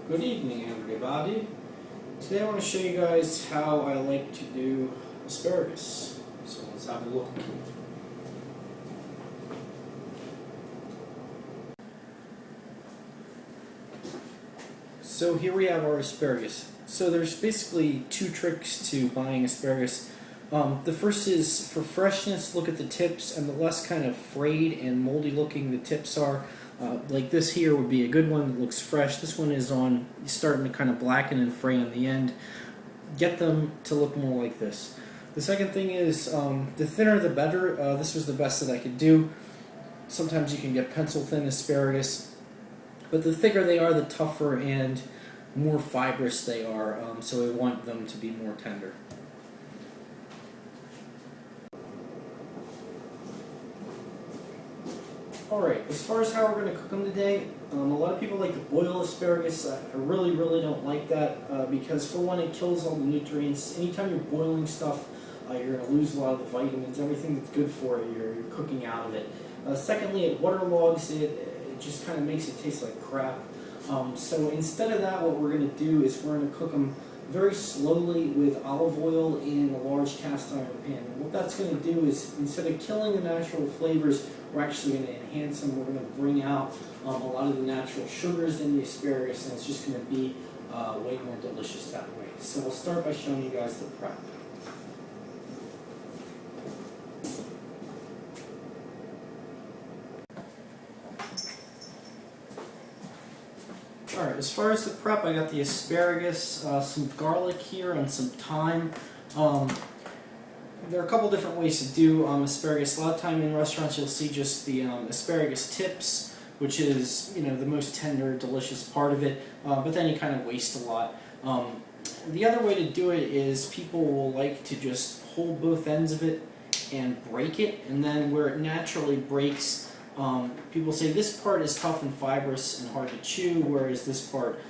Good evening, everybody. Today I want to show you guys how I like to do asparagus. So let's have a look. So here we have our asparagus. So there's basically two tricks to buying asparagus. The first is for freshness, look at the tips, and the less kind of frayed and moldy looking the tips are. Like this here would be a good one that looks fresh. This one is starting to kind of blacken and fray on the end. Get them to look more like this. The second thing is the thinner the better. This was the best that I could do. Sometimes you can get pencil thin asparagus, but the thicker they are, the tougher and more fibrous they are. So we want them to be more tender. Alright, as far as how we're going to cook them today, a lot of people like to boil asparagus. I really don't like that because for one, it kills all the nutrients. Anytime you're boiling stuff, you're going to lose a lot of the vitamins. Everything that's good for you, you're cooking out of it. Secondly, it waterlogs it. It just kind of makes it taste like crap. So instead of that, what we're going to do is we're going to cook them very slowly with olive oil in a large cast iron pan. And what that's going to do is, instead of killing the natural flavors, we're actually going to enhance them. We're going to bring out a lot of the natural sugars in the asparagus, and it's just going to be way more delicious that way. So we'll start by showing you guys the prep. Alright, as far as the prep, I got the asparagus, some garlic here, and some thyme. There are a couple different ways to do asparagus. A lot of time in restaurants you'll see just the asparagus tips, which is the most tender, delicious part of it, but then you kind of waste a lot. The other way to do it is people will like to just hold both ends of it and break it, and then where it naturally breaks, people say this part is tough and fibrous and hard to chew, whereas this part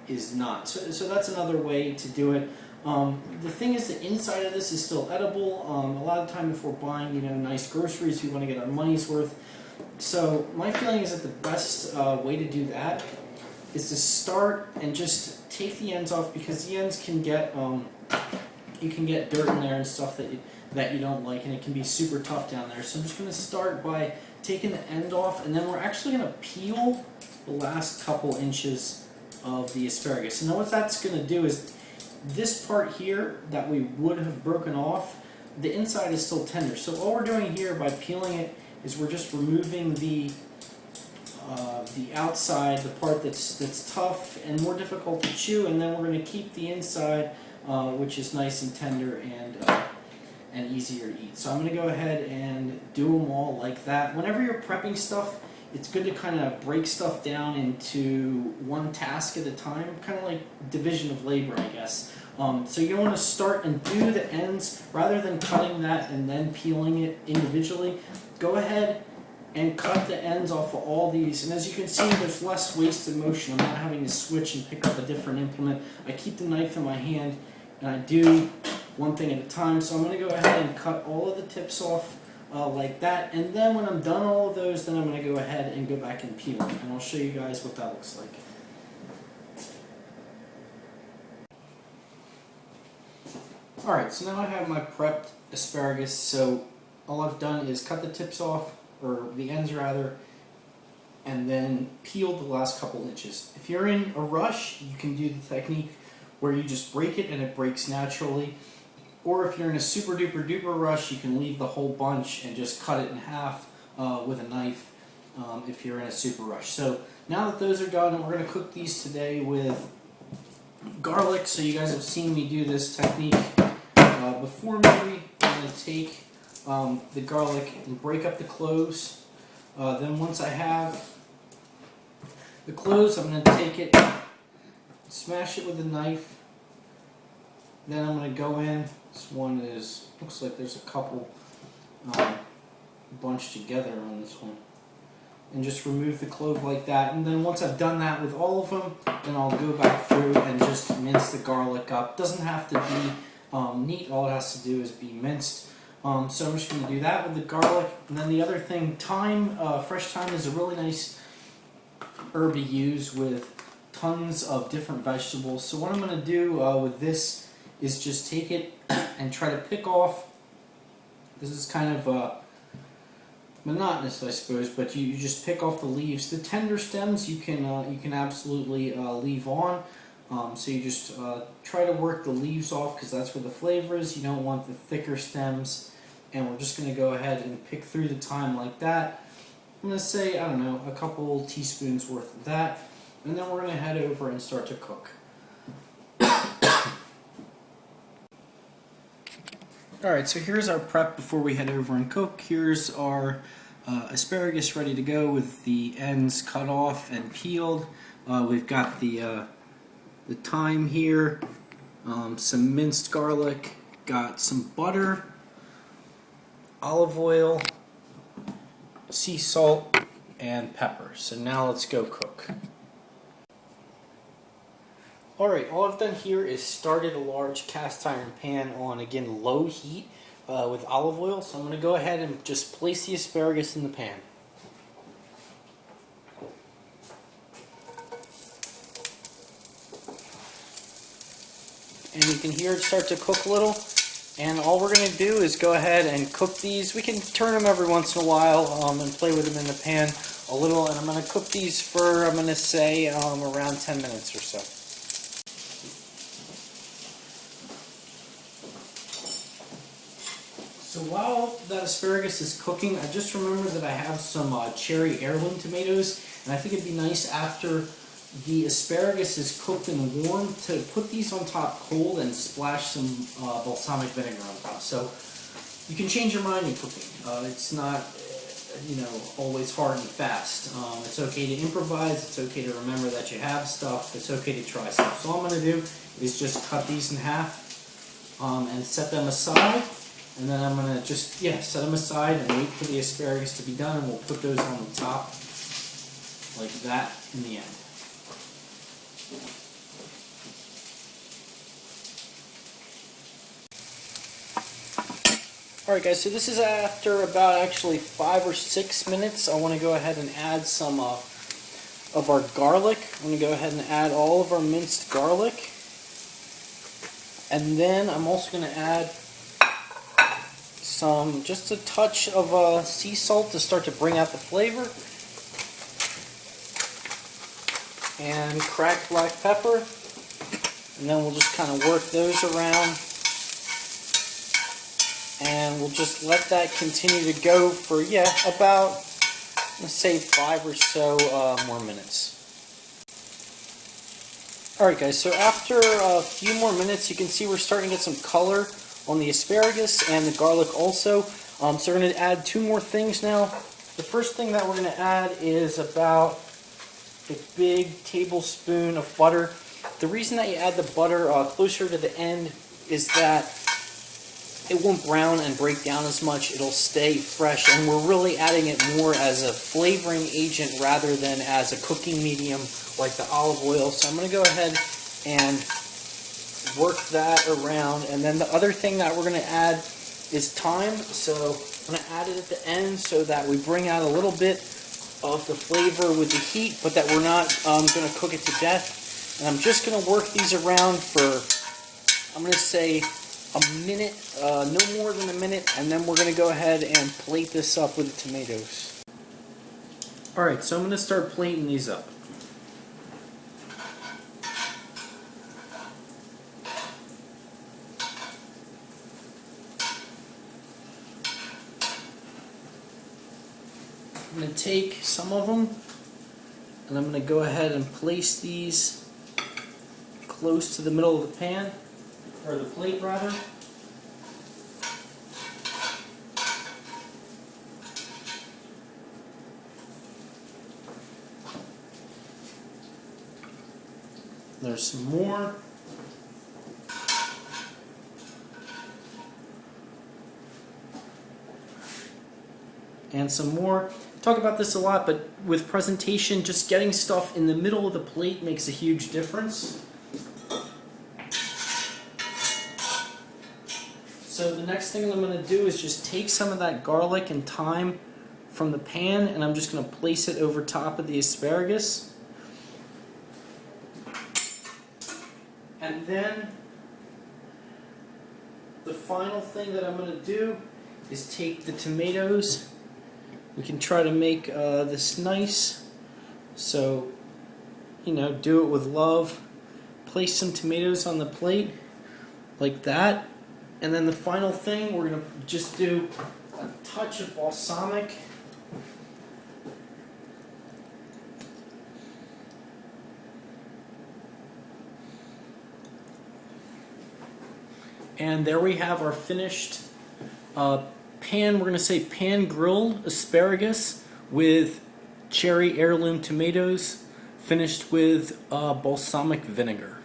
is not. So that's another way to do it. The thing is, the inside of this is still edible. A lot of time if we're buying nice groceries, we want to get our money's worth. So my feeling is that the best way to do that is to start and just take the ends off, because the ends can get you can get dirt in there and stuff that you don't like, and it can be super tough down there. So I'm just going to start by taking the end off, and then we're actually going to peel the last couple inches of the asparagus. And then what that's going to do is, this part here that we would have broken off, the inside is still tender. So all we're doing here by peeling it is we're just removing the outside, the part that's tough and more difficult to chew, and then we're going to keep the inside, which is nice and tender and easier to eat. So I'm going to go ahead and do them all like that. Whenever you're prepping stuff, it's good to kind of break stuff down into one task at a time, kind of like division of labor, I guess. So you want to start and do the ends, rather than cutting that and then peeling it individually. Go ahead and cut the ends off of all these, and as you can see, there's less wasted motion. I'm not having to switch and pick up a different implement. I keep the knife in my hand, and I do one thing at a time. So I'm going to go ahead and cut all of the tips off like that, and then when I'm done all of those, then I'm going to go ahead and go back and peel them, and I'll show you guys what that looks like. Alright, so now I have my prepped asparagus. So all I've done is cut the tips off, or the ends rather, and then peel the last couple inches. If you're in a rush, you can do the technique where you just break it and it breaks naturally. Or if you're in a super duper duper rush, you can leave the whole bunch and just cut it in half with a knife if you're in a super rush. So now that those are done, we're going to cook these today with garlic. So you guys have seen me do this technique before. Maybe I'm going to take the garlic and break up the cloves. Then once I have the cloves, I'm going to take it, smash it with a knife. Then I'm going to go in. This one looks like there's a couple bunched together on this one. And just remove the clove like that. And then once I've done that with all of them, then I'll go back through and just mince the garlic up. Doesn't have to be neat. All it has to do is be minced. So I'm just going to do that with the garlic. And then the other thing, thyme, fresh thyme is a really nice herb to use with tons of different vegetables. So what I'm going to do with this is just take it and try to pick off. This is kind of monotonous, I suppose, but you just pick off the leaves. The tender stems you can absolutely leave on. So you just try to work the leaves off because that's where the flavor is. You don't want the thicker stems. And we're just going to go ahead and pick through the thyme like that. I'm going to say, I don't know, a couple teaspoons worth of that. And then we're going to head over and start to cook. Alright, so here's our prep before we head over and cook. Here's our asparagus ready to go with the ends cut off and peeled. We've got the thyme here, some minced garlic, got some butter, olive oil, sea salt, and pepper. So now let's go cook. Alright, all I've done here is started a large cast iron pan on, again, low heat with olive oil. So I'm going to go ahead and just place the asparagus in the pan. And you can hear it start to cook a little. And all we're going to do is go ahead and cook these. We can turn them every once in a while and play with them in the pan a little. And I'm going to cook these for, I'm going to say, around 10 minutes or so. So while that asparagus is cooking, I just remembered that I have some cherry heirloom tomatoes. And I think it'd be nice after the asparagus is cooked and warm to put these on top cold and splash some balsamic vinegar on top. So you can change your mind in cooking. It's not, always hard and fast. It's okay to improvise. It's okay to remember that you have stuff. It's okay to try stuff. So all I'm going to do is just cut these in half and set them aside. And then I'm going to just, set them aside and wait for the asparagus to be done. And we'll put those on the top like that in the end. Alright guys, so this is after about actually 5 or 6 minutes. I want to go ahead and add some of our garlic. I'm going to go ahead and add all of our minced garlic. And then I'm also going to add just a touch of sea salt to start to bring out the flavor. And cracked black pepper. And then we'll just kind of work those around. And we'll just let that continue to go for, about, let's say 5 or so more minutes. Alright guys, so after a few more minutes, you can see we're starting to get some color on the asparagus and the garlic also. So we're going to add 2 more things now. The first thing that we're going to add is about a big tablespoon of butter. The reason that you add the butter closer to the end is that it won't brown and break down as much. It'll stay fresh, and we're really adding it more as a flavoring agent rather than as a cooking medium like the olive oil. So I'm going to go ahead and work that around. And then the other thing that we're going to add is thyme. So I'm going to add it at the end so that we bring out a little bit of the flavor with the heat, but that we're not going to cook it to death. And I'm just going to work these around for, I'm going to say, a minute, no more than a minute, and then we're going to go ahead and plate this up with the tomatoes. Alright, so I'm going to start plating these up. I'm going to take some of them, and I'm going to go ahead and place these close to the middle of the pan. Or the plate, rather. There's some more. And some more. I talk about this a lot, but with presentation, just getting stuff in the middle of the plate makes a huge difference. So the next thing I'm going to do is just take some of that garlic and thyme from the pan, and I'm just going to place it over top of the asparagus. And then the final thing that I'm going to do is take the tomatoes. We can try to make this nice. So, you know, do it with love. Place some tomatoes on the plate like that. And then the final thing, we're going to just do a touch of balsamic. And there we have our finished we're going to say pan-grilled asparagus with cherry heirloom tomatoes finished with balsamic vinegar.